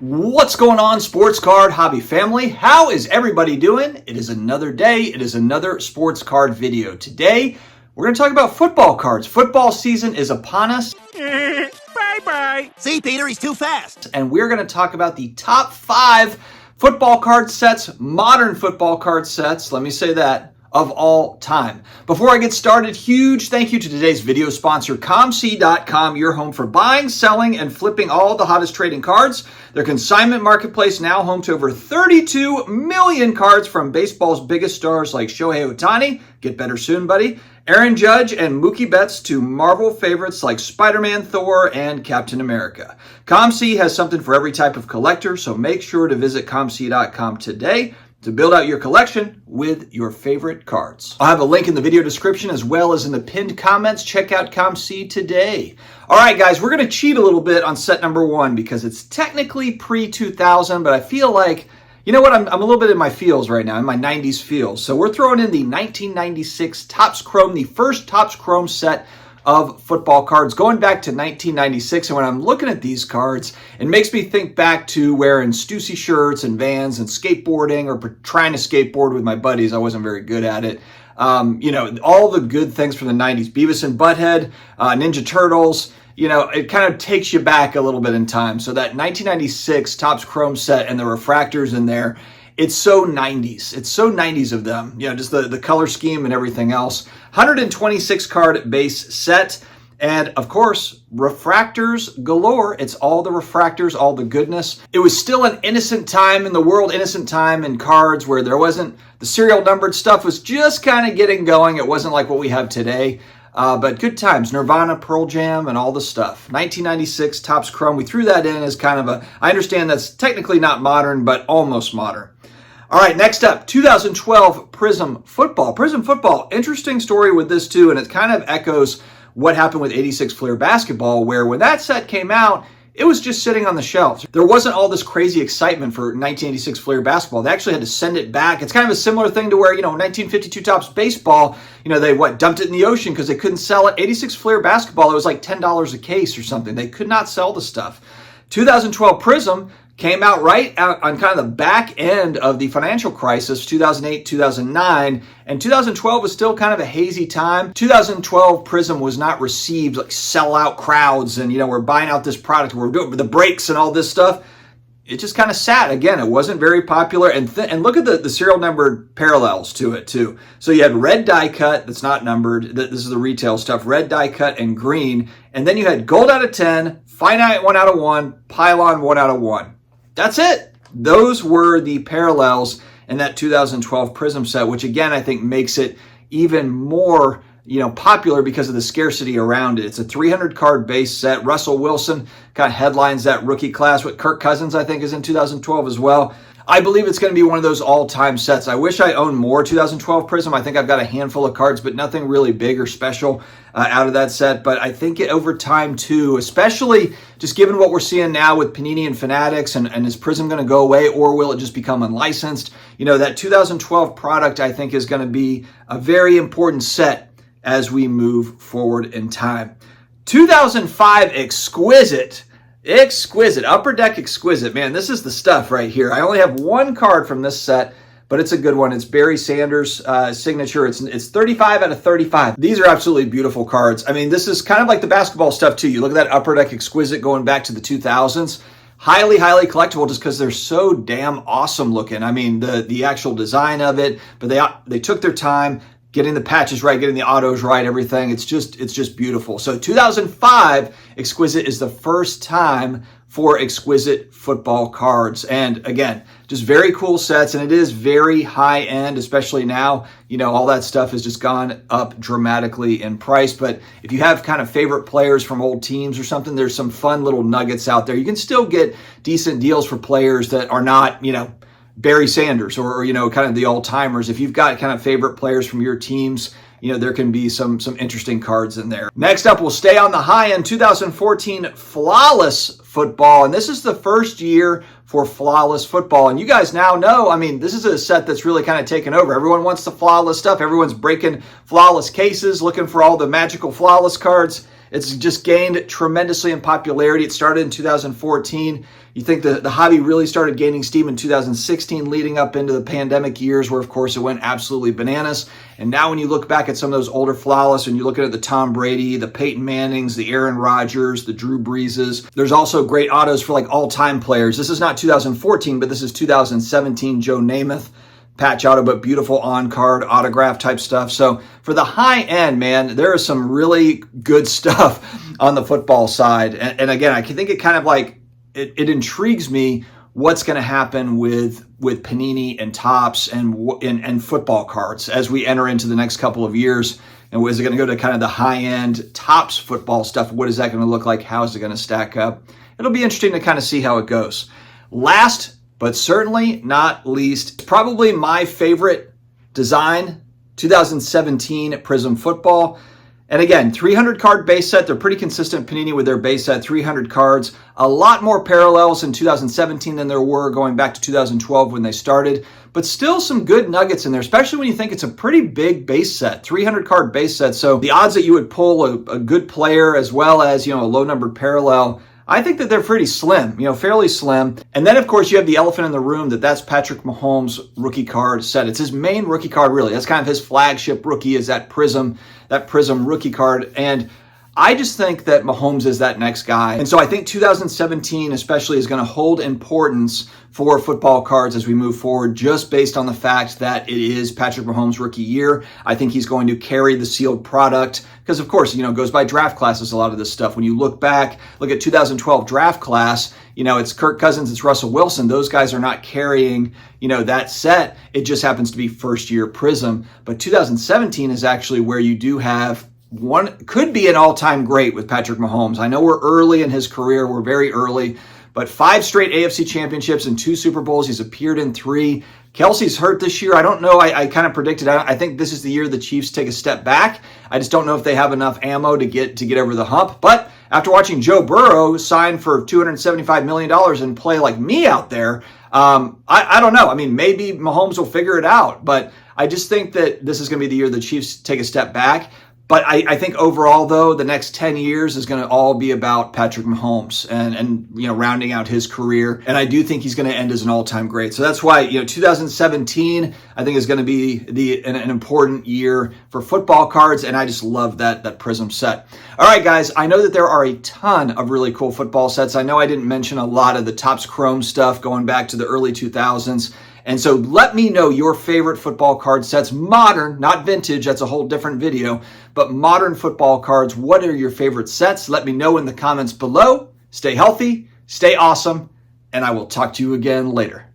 What's going on, sports card hobby family? How is everybody doing? It is another day. It is another sports card video. Today, we're going to talk about football cards. Football season is upon us. Bye-bye. See, Peter, he's too fast. And we're going to talk about the top 5 football card sets, modern football card sets, let me say that, of all time. Before I get started, huge thank you to today's video sponsor, COMC.com, your home for buying, selling, and flipping all the hottest trading cards. Their consignment marketplace now home to over 32 million cards from baseball's biggest stars like Shohei Ohtani, get better soon, buddy, Aaron Judge, and Mookie Betts, to Marvel favorites like Spider-Man, Thor, and Captain America. COMC has something for every type of collector, so make sure to visit COMC.com today to build out your collection with your favorite cards. I'll have a link in the video description as well as in the pinned comments. Check out COMC today. All right, guys, we're going to cheat a little bit on set number 1 because it's technically pre-2000, but I feel like, you know what, I'm a little bit in my feels right now, in my 90s feels. So we're throwing in the 1996 Topps Chrome, the first Topps Chrome set of football cards going back to 1996. And when I'm looking at these cards, it makes me think back to wearing Stussy shirts and Vans and skateboarding, or trying to skateboard with my buddies. I wasn't very good at it. You know, all the good things from the 90s, Beavis and Butthead, Ninja Turtles. You know, it kind of takes you back a little bit in time. So that 1996 Topps Chrome set and the refractors in there, it's so 90s. It's so 90s of them. You know, just the color scheme and everything else. 126 card base set. And of course, refractors galore. It's all the refractors, all the goodness. It was still an innocent time in the world, innocent time in cards where there wasn't, the serial numbered stuff was just kind of getting going. It wasn't like what we have today. But good times, Nirvana, Pearl Jam, and all the stuff. 1996 Topps Chrome, we threw that in as kind of a, I understand that's technically not modern, but almost modern. All right, next up, 2012 Prism Football. Prism Football, interesting story with this too, and it kind of echoes what happened with 86 Fleer Basketball, where when that set came out, it was just sitting on the shelves. There wasn't all this crazy excitement for 1986 Fleer Basketball. They actually had to send it back. It's kind of a similar thing to where, you know, 1952 Topps Baseball, you know, they dumped it in the ocean because they couldn't sell it. 86 Fleer Basketball, it was like $10 a case or something. They could not sell the stuff. 2012 Prism came out right out on kind of the back end of the financial crisis, 2008, 2009, and 2012 was still kind of a hazy time. 2012 Prism was not received like sellout crowds and, you know, we're buying out this product, we're doing the breaks and all this stuff. It just kind of sat. Again, it wasn't very popular. And look at the serial numbered parallels to it too. So you had red die cut that's not numbered. This is the retail stuff. Red die cut and green. And then you had gold out of 10, finite 1 out of 1, pylon 1 out of 1. That's it. Those were the parallels in that 2012 Prism set, which again, I think makes it even more, you know, popular because of the scarcity around it. It's a 300 card base set. Russell Wilson kind of headlines that rookie class. With Kirk Cousins, I think, is in 2012 as well. I believe it's going to be one of those all-time sets. I wish I owned more 2012 Prism. I think I've got a handful of cards, but nothing really big or special out of that set. But I think over time, too, especially just given what we're seeing now with Panini and Fanatics, and is Prism going to go away, or will it just become unlicensed? You know, that 2012 product, I think, is going to be a very important set as we move forward in time. 2005 Exquisite. Upper Deck Exquisite. Man, this is the stuff right here. I only have one card from this set, but it's a good one. It's Barry Sanders' signature. It's 35 out of 35. These are absolutely beautiful cards. I mean, this is kind of like the basketball stuff too. You look at that Upper Deck Exquisite going back to the 2000s. Highly, highly collectible just because they're so damn awesome looking. I mean, the actual design of it, but they took their time getting the patches right, getting the autos right, everything. It's just beautiful. So 2005 Exquisite is the first time for Exquisite football cards. And again, just very cool sets, and it is very high end, especially now. You know, all that stuff has just gone up dramatically in price. But if you have kind of favorite players from old teams or something, there's some fun little nuggets out there. You can still get decent deals for players that are not, you know, Barry Sanders or, you know, kind of the all-timers. If you've got kind of favorite players from your teams, you know, there can be some interesting cards in there. Next up, we'll stay on the high end, 2014 Flawless Football. And this is the first year for Flawless Football. And you guys now know, I mean, this is a set that's really kind of taken over. Everyone wants the Flawless stuff. Everyone's breaking Flawless cases, looking for all the magical Flawless cards. It's just gained tremendously in popularity. It started in 2014. You think the hobby really started gaining steam in 2016, leading up into the pandemic years where, of course, it went absolutely bananas. And now when you look back at some of those older flawless, and you're looking at the Tom Brady, the Peyton Mannings, the Aaron Rodgers, the Drew Breeses, there's also great autos for like all-time players. This is not 2014, but this is 2017 Joe Namath patch auto, but beautiful on-card autograph type stuff. So for the high end, man, there is some really good stuff on the football side. And again, I think it kind of like, it intrigues me what's going to happen with Panini and Topps and football cards as we enter into the next couple of years. And is it going to go to kind of the high-end Topps football stuff? What is that going to look like? How is it going to stack up? It'll be interesting to kind of see how it goes. Last but certainly not least, probably my favorite design, 2017 Prism Football. And again, 300 card base set. They're pretty consistent, Panini, with their base set, 300 cards. A lot more parallels in 2017 than there were going back to 2012 when they started. But still some good nuggets in there, especially when you think it's a pretty big base set, 300 card base set. So the odds that you would pull a good player as well as, a low numbered parallel, I think that they're pretty slim, fairly slim. And then, of course, you have the elephant in the room that's Patrick Mahomes' rookie card set. It's his main rookie card, really. That's kind of his flagship rookie, is that Prism rookie card. And I just think that Mahomes is that next guy. And so I think 2017 especially is going to hold importance for football cards as we move forward, just based on the fact that it is Patrick Mahomes' rookie year. I think he's going to carry the sealed product because, of course, it goes by draft classes, a lot of this stuff. When you look at 2012 draft class, it's Kirk Cousins, it's Russell Wilson. Those guys are not carrying, that set. It just happens to be first year Prism. But 2017 is actually where you do have could be an all-time great with Patrick Mahomes. I know we're early in his career. We're very early. But 5 straight AFC championships and 2 Super Bowls. He's appeared in 3. Kelsey's hurt this year. I don't know. I kind of predicted. I think this is the year the Chiefs take a step back. I just don't know if they have enough ammo to get over the hump. But after watching Joe Burrow sign for $275 million and play like me out there, I don't know. I mean, maybe Mahomes will figure it out. But I just think that this is going to be the year the Chiefs take a step back. But I think overall, though, the next 10 years is going to all be about Patrick Mahomes and rounding out his career. And I do think he's going to end as an all-time great. So that's why 2017 I think is going to be an important year for football cards. And I just love that Prism set. All right, guys, I know that there are a ton of really cool football sets. I know I didn't mention a lot of the Topps Chrome stuff going back to the early 2000s. And so let me know your favorite football card sets, modern, not vintage, that's a whole different video, but modern football cards. What are your favorite sets? Let me know in the comments below. Stay healthy, stay awesome, and I will talk to you again later.